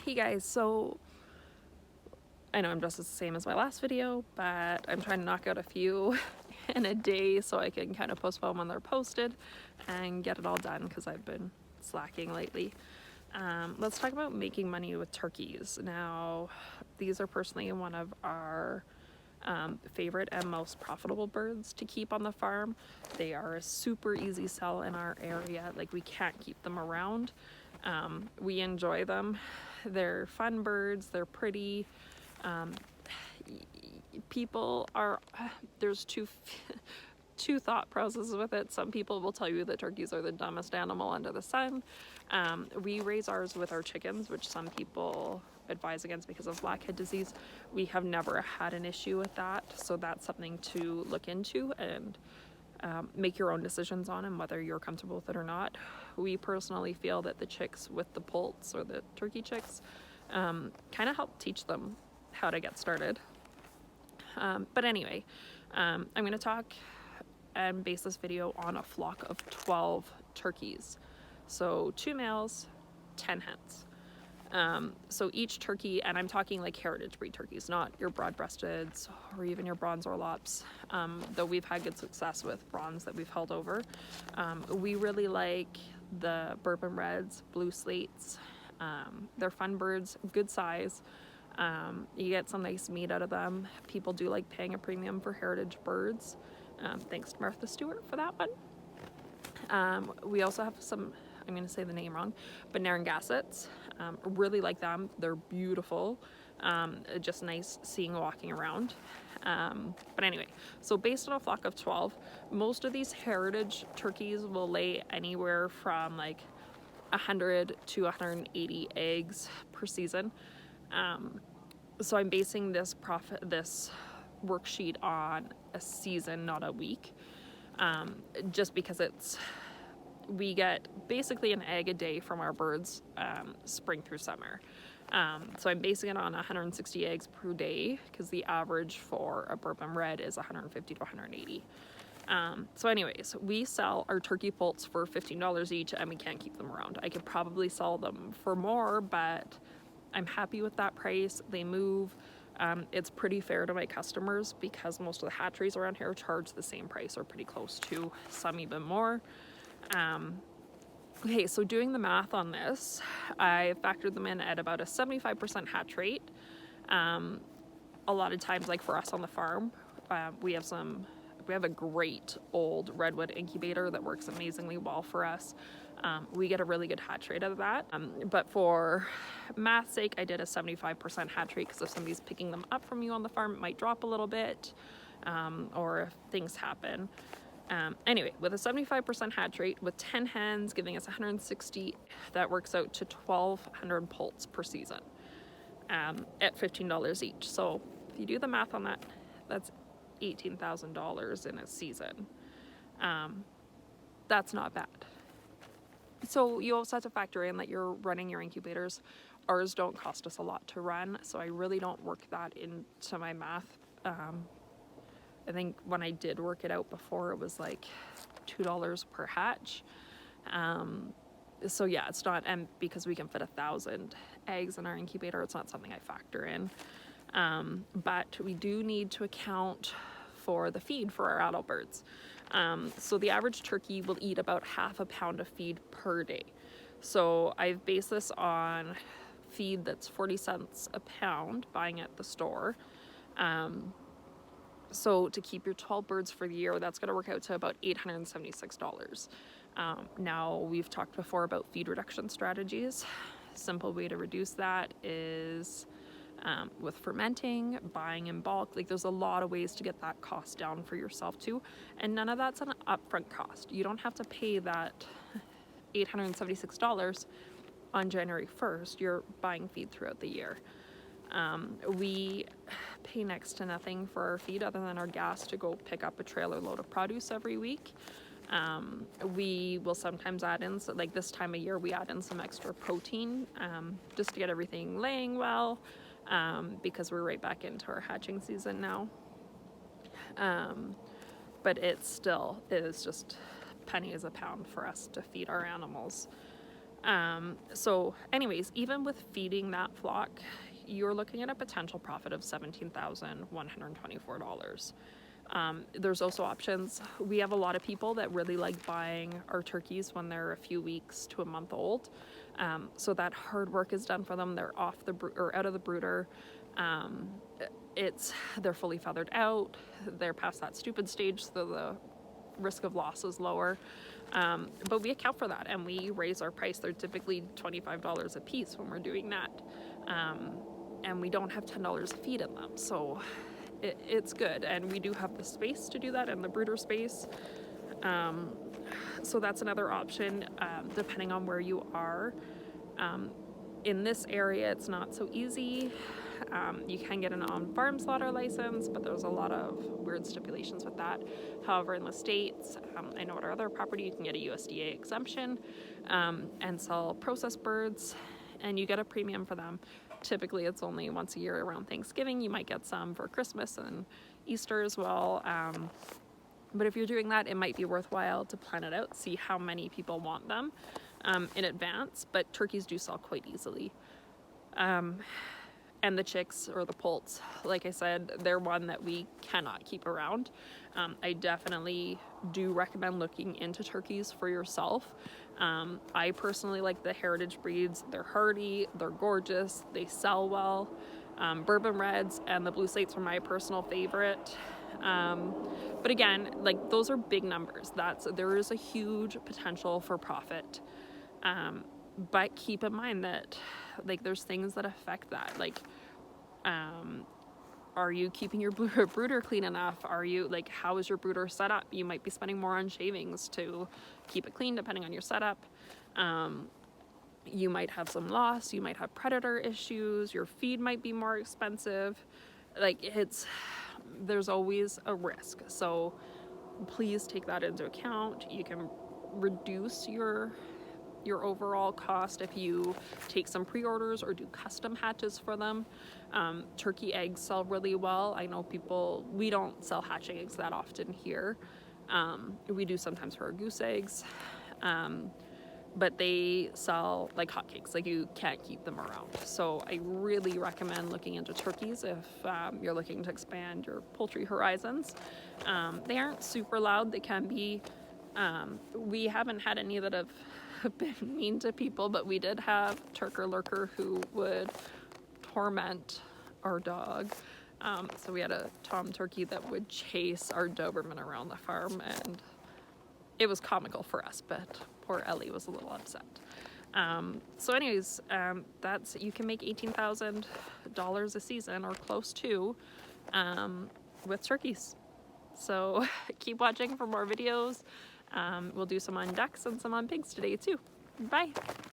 Hey guys, so I know I'm just the same as my last video, but I'm trying to knock out a few in a day so I can kind of postpone when they're posted and get it all done because I've been slacking lately. Let's talk about making money with turkeys. Now, these are personally one of our favorite and most profitable birds to keep on the farm. They are a super easy sell in our area. Like, we can't keep them around. We enjoy them. They're fun birds. They're pretty. People are, there's two thought processes with it. Some people will tell you that turkeys are the dumbest animal under the sun. We raise ours with our chickens, which some people advise against because of blackhead disease. We have never had an issue with that, so that's something to look into and make your own decisions on, and whether you're comfortable with it or not. We personally feel that the chicks with the poults, or the turkey chicks, kind of help teach them how to get started. But anyway, I'm going to talk and base this video on a flock of 12 turkeys. So 2 males, 10 hens. So each turkey, and I'm talking like heritage breed turkeys, not your broad-breasteds or even your bronze orlops, though we've had good success with bronze that we've held over. We really like the bourbon reds, blue slates. They're fun birds, good size. You get some nice meat out of them. People do like paying a premium for heritage birds. Thanks to Martha Stewart for that one. We also have some, I'm going to say the name wrong, but Narragansetts. Really like them. They're beautiful. Just nice seeing walking around. But anyway, so based on a flock of 12, most of these heritage turkeys will lay anywhere from like 100 to 180 eggs per season. So I'm basing this worksheet on a season, not a week, just because we get basically an egg a day from our birds, spring through summer. So I'm basing it on 160 eggs per day, because the average for a bourbon red is 150 to 180. So anyways, we sell our turkey poults for $15 each, and we can't keep them around. I could probably sell them for more, but I'm happy with that price. They move. It's pretty fair to my customers because most of the hatcheries around here charge the same price or pretty close to, some even more. Okay, so doing the math on this, I factored them in at about a 75% hatch rate. A lot of times, like for us on the farm, we have a great old redwood incubator that works amazingly well for us. We get a really good hatch rate out of that. But for math's sake, I did a 75% hatch rate because if somebody's picking them up from you on the farm, it might drop a little bit, or if things happen. Anyway, with a 75% hatch rate, with 10 hens giving us 160, that works out to 1,200 poults per season, at $15 each. So if you do the math on that, that's $18,000 in a season. That's not bad. So you also have to factor in that you're running your incubators. Ours don't cost us a lot to run, so I really don't work that into my math. I think when I did work it out before, it was like $2 per hatch. So yeah, it's not, and because we can fit 1,000 eggs in our incubator, it's not something I factor in. But we do need to account for the feed for our adult birds. So the average turkey will eat about half a pound of feed per day. So I've based this on feed that's 40 cents a pound, buying at the store. So to keep your 12 birds for the year, that's going to work out to about $876. Now, we've talked before about feed reduction strategies. Simple way to reduce that is with fermenting, buying in bulk. Like, there's a lot of ways to get that cost down for yourself too, and none of that's an upfront cost. You don't have to pay that $876 on January 1st. You're buying feed throughout the year. We pay next to nothing for our feed other than our gas to go pick up a trailer load of produce every week. We will sometimes add in, so like this time of year, we add in some extra protein, just to get everything laying well, because we're right back into our hatching season now. But it is just pennies a pound for us to feed our animals. So anyways, even with feeding that flock, you're looking at a potential profit of $17,124. There's also options. We have a lot of people that really like buying our turkeys when they're a few weeks to a month old. So that hard work is done for them. They're off the or out of the brooder. They're fully feathered out. They're past that stupid stage, so the risk of loss is lower. But we account for that and we raise our price. They're typically $25 a piece when we're doing that. And we don't have $10 a feed in them. So it's good. And we do have the space to do that in the brooder space. So that's another option, depending on where you are. In this area, it's not so easy. You can get an on-farm slaughter license, but there's a lot of weird stipulations with that. However, in the States, I know at our other property, you can get a USDA exemption and sell processed birds, and you get a premium for them. Typically, it's only once a year around Thanksgiving. You might get some for Christmas and Easter as well. But if you're doing that, it might be worthwhile to plan it out, see how many people want them in advance. But turkeys do sell quite easily. And the chicks or the poults, like I said, they're one that we cannot keep around. I definitely do recommend looking into turkeys for yourself. I personally like the heritage breeds. They're hardy, they're gorgeous, they sell well. Bourbon Reds and the Blue Slates are my personal favorite. But again, like those are big numbers. There is a huge potential for profit. But keep in mind that like there's things that affect that. Like, are you keeping your brooder clean enough? Are you like, how is your brooder set up? You might be spending more on shavings to keep it clean depending on your setup. You might have some loss. You might have predator issues. Your feed might be more expensive. Like there's always a risk. So please take that into account. You can reduce your overall cost if you take some pre-orders or do custom hatches for them. Turkey eggs sell really well. I know we don't sell hatching eggs that often here. We do sometimes for our goose eggs, but they sell like hotcakes. Like you can't keep them around. So I really recommend looking into turkeys if you're looking to expand your poultry horizons. They aren't super loud. They can be. We haven't had any that have been mean to people, but we did have Turker Lurker who would torment our dog. So we had a Tom Turkey that would chase our Doberman around the farm, and it was comical for us, but poor Ellie was a little upset. So anyways, you can make $18,000 a season or close to with turkeys. So keep watching for more videos. We'll do some on ducks and some on pigs today too. Bye.